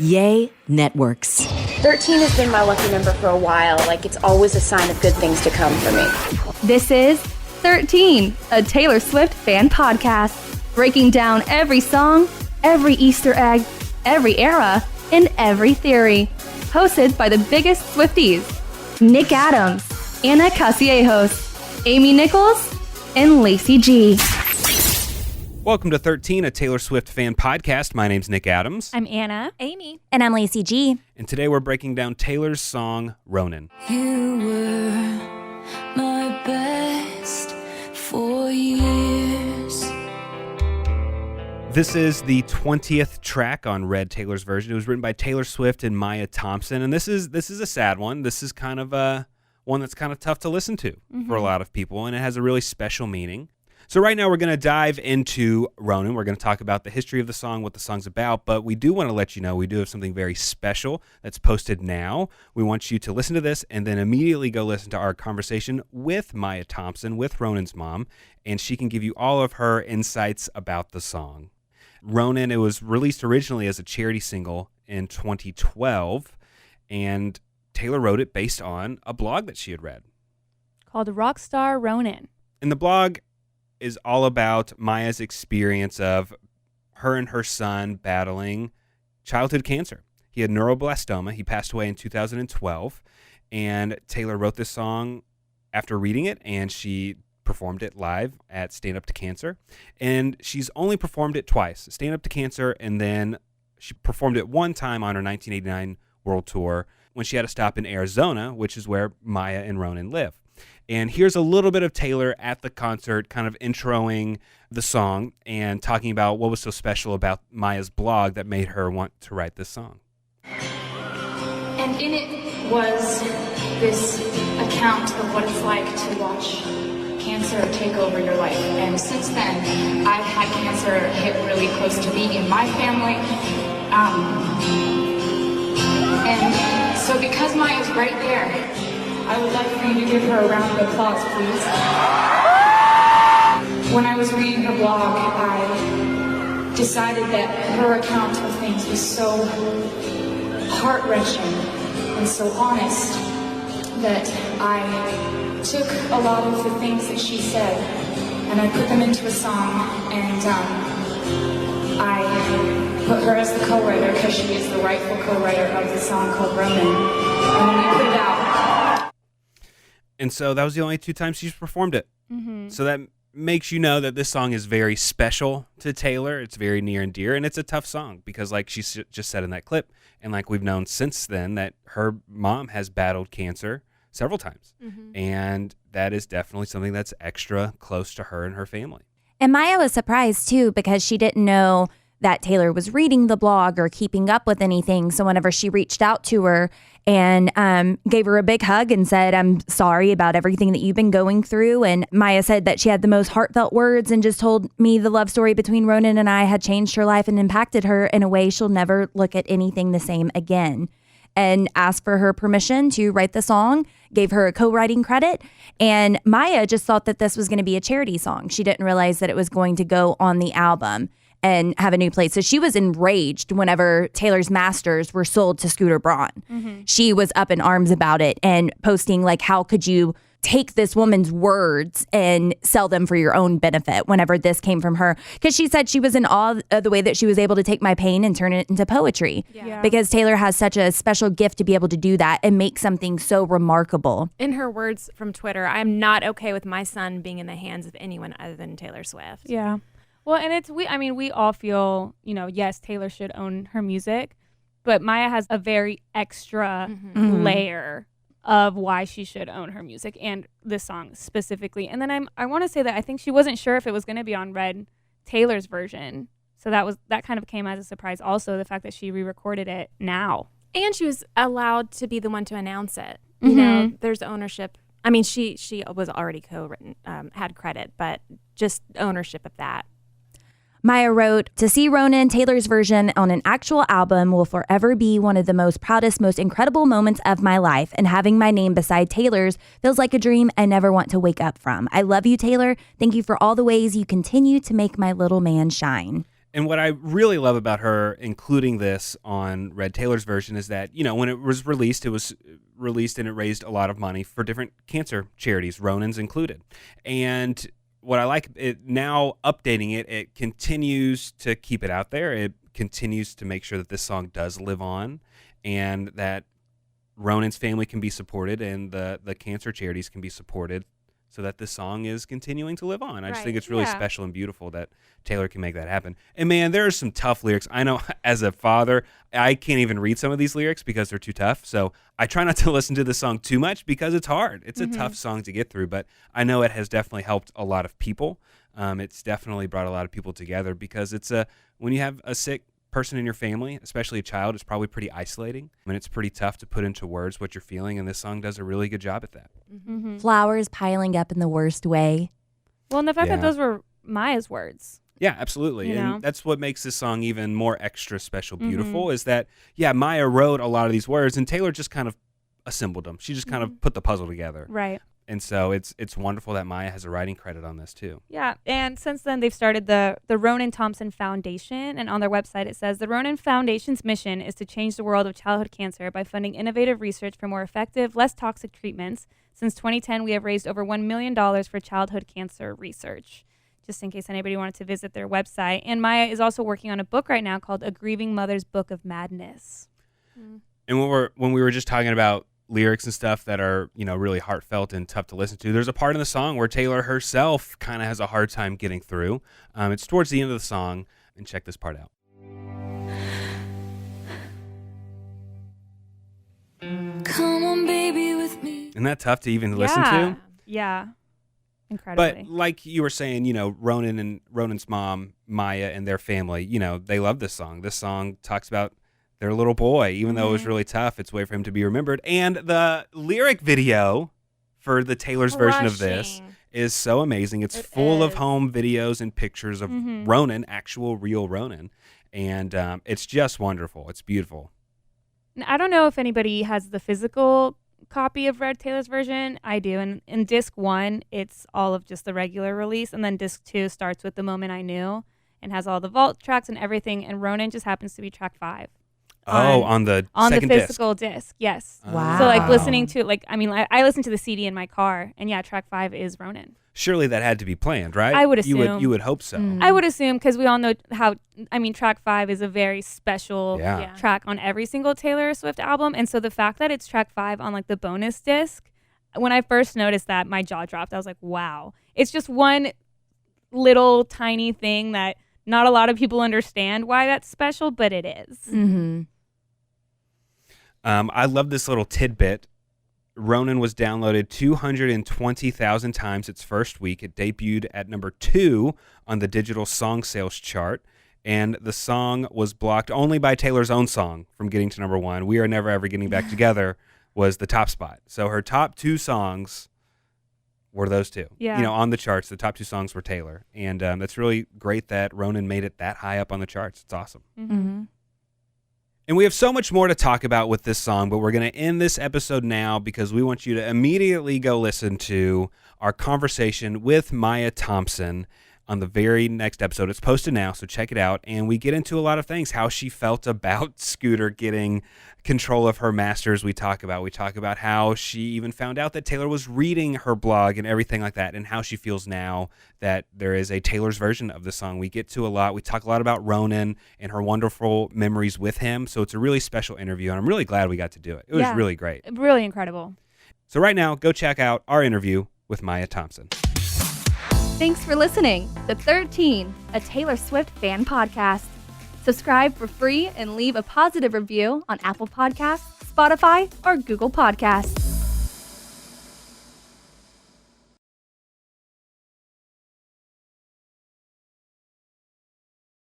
Yay Networks. 13 has been my lucky number for a while. Like, it's always a sign of good things to come for me. This is 13, a Taylor Swift fan podcast, breaking down every song, every Easter egg, every era, and every theory. Hosted by the biggest Swifties, Nick Adams, Anna Casillejos, Amy Nichols, and Lacey G. Welcome to 13, a Taylor Swift fan podcast. My name's Nick Adams. I'm Anna. Amy. And I'm Lacey G. And today we're breaking down Taylor's song, Ronan. You were my best for years. This is the 20th track on Red, Taylor's version. It was written by Taylor Swift and Maya Thompson, and this is a sad one. This is kind of one that's kind of tough to listen to for a lot of people, and it has a really special meaning. So right now we're going to dive into Ronan. We're going to talk about the history of the song, what the song's about, but we do want to let you know we do have something very special that's posted now. We want you to listen to this and then immediately go listen to our conversation with Maya Thompson, with Ronan's mom, and she can give you all of her insights about the song. Ronan, it was released originally as a charity single in 2012, and Taylor wrote it based on a blog that she had read. Called Rockstar Ronan. And the blog is all about Maya's experience of her and her son battling childhood cancer. He had neuroblastoma. He passed away in 2012, and Taylor wrote this song after reading it, and she performed it live at Stand Up to Cancer. And she's only performed it twice, Stand Up to Cancer, and then she performed it one time on her 1989 World Tour when she had to stop in Arizona, which is where Maya and Ronan live. And here's a little bit of Taylor at the concert kind of introing the song and talking about what was so special about Maya's blog that made her want to write this song. And in it was this account of what it's like to watch cancer take over your life. And since then, I've had cancer hit really close to me in my family. And so because Maya's right there, I would like for you to give her a round of applause, please. When I was reading her blog, I decided that her account of things was so heart-wrenching and so honest that I took a lot of the things that she said and I put them into a song, and I put her as the co-writer because she is the rightful co-writer of the song called Ronan. And when we put it out, and so that was the only two times she's performed it. Mm-hmm. So that makes you know that this song is very special to Taylor. It's very near and dear, and it's a tough song because, like she just said in that clip, and like we've known since then, that her mom has battled cancer several times. Mm-hmm. And that is definitely something that's extra close to her and her family. And Maya was surprised, too, because she didn't know that Taylor was reading the blog or keeping up with anything. So whenever she reached out to her and gave her a big hug and said, "I'm sorry about everything that you've been going through." And Maya said that she had the most heartfelt words and just told me the love story between Ronan and I had changed her life and impacted her in a way she'll never look at anything the same again. And asked for her permission to write the song, gave her a co-writing credit. And Maya just thought that this was going to be a charity song. She didn't realize that it was going to go on the album and have a new place. So she was enraged whenever Taylor's masters were sold to Scooter Braun. Mm-hmm. She was up in arms about it and posting like, how could you take this woman's words and sell them for your own benefit whenever this came from her? Because she said she was in awe of the way that she was able to take my pain and turn it into poetry. Yeah. Because Taylor has such a special gift to be able to do that and make something so remarkable. In her words from Twitter, "I'm not okay with my son being in the hands of anyone other than Taylor Swift." Yeah. Well, and we all feel, yes, Taylor should own her music, but Maya has a very extra layer of why she should own her music and this song specifically. And then I want to say that I think she wasn't sure if it was going to be on Red, Taylor's version. So that kind of came as a surprise also, the fact that she re-recorded it now. And she was allowed to be the one to announce it. You know, there's ownership. I mean, she was already co-written, had credit, but just ownership of that. Maya wrote, "To see Ronan, Taylor's version, on an actual album will forever be one of the most proudest, most incredible moments of my life, and having my name beside Taylor's feels like a dream I never want to wake up from. I love you, Taylor. Thank you for all the ways you continue to make my little man shine." And what I really love about her including this on Red Taylor's version is that, when it was released and it raised a lot of money for different cancer charities, Ronan's included. And what I like it now updating it continues to keep it out there. It continues to make sure that this song does live on and that Ronan's family can be supported and the cancer charities can be supported so that this song is continuing to live on. I just think it's really special and beautiful that Taylor can make that happen. And man, there are some tough lyrics. I know as a father, I can't even read some of these lyrics because they're too tough. So I try not to listen to the song too much because it's hard. It's a tough song to get through, but I know it has definitely helped a lot of people. It's definitely brought a lot of people together because when you have a sick person in your family, especially a child, it's probably pretty isolating. I mean, it's pretty tough to put into words what you're feeling, and this song does a really good job at that. Flowers piling up in the worst way. Well, and the fact that those were Maya's words. Yeah, absolutely. And that's what makes this song even more extra special, beautiful, is that, Maya wrote a lot of these words, and Taylor just kind of assembled them. She just kind of put the puzzle together. Right. And so it's wonderful that Maya has a writing credit on this too. Yeah, and since then they've started the Ronan Thompson Foundation, and on their website it says the Ronan Foundation's mission is to change the world of childhood cancer by funding innovative research for more effective, less toxic treatments. Since 2010, we have raised over $1 million for childhood cancer research, just in case anybody wanted to visit their website. And Maya is also working on a book right now called A Grieving Mother's Book of Madness. And when we were just talking about lyrics and stuff that are, really heartfelt and tough to listen to, there's a part in the song where Taylor herself kind of has a hard time getting through. It's towards the end of the song, and check this part out. Come on, baby, with me. Isn't that tough to even listen to? Yeah. Incredibly. But like you were saying, Ronan and Ronan's mom, Maya, and their family, they love this song. This song talks about their little boy, even though it was really tough, it's a way for him to be remembered. And the lyric video for the Taylor's version of this is so amazing. It's full of home videos and pictures of Ronan, actual real Ronan. And it's just wonderful. It's beautiful. I don't know if anybody has the physical copy of Red Taylor's version. I do. And in disc 1, it's all of just the regular release. And then disc 2 starts with The Moment I Knew and has all the vault tracks and everything. And Ronan just happens to be track 5. On the second physical disc, yes. Wow. So listening to I listen to the CD in my car, and track 5 is Ronan. Surely that had to be planned, right? I would assume. You would hope so. I would assume because we all know how. Track 5 is a very special track on every single Taylor Swift album, and so the fact that it's track 5 on the bonus disc, when I first noticed that, my jaw dropped. I was like, wow, it's just one little tiny thing that not a lot of people understand why that's special, but it is. Mm-hmm. I love this little tidbit. Ronan was downloaded 220,000 times its first week. It debuted at number 2 on the digital song sales chart, and the song was blocked only by Taylor's own song from getting to number 1. We Are Never Ever Getting Back Together was the top spot. So her top 2 songs were those two. Yeah. On the charts, the top 2 songs were Taylor. And that's really great that Ronan made it that high up on the charts. It's awesome. Mm-hmm. And we have so much more to talk about with this song, but we're going to end this episode now because we want you to immediately go listen to our conversation with Maya Thompson on the very next episode. It's posted now, so check it out. And we get into a lot of things, how she felt about Scooter getting control of her masters. We talk about how she even found out that Taylor was reading her blog and everything like that, and how she feels now that there is a Taylor's version of the song. We get to a lot. We talk a lot about Ronan and her wonderful memories with him. So it's a really special interview, and I'm really glad we got to do it. It was really great. Really incredible. So right now, go check out our interview with Maya Thompson. Thanks for listening. The 13, a Taylor Swift fan podcast. Subscribe for free and leave a positive review on Apple Podcasts, Spotify, or Google Podcasts.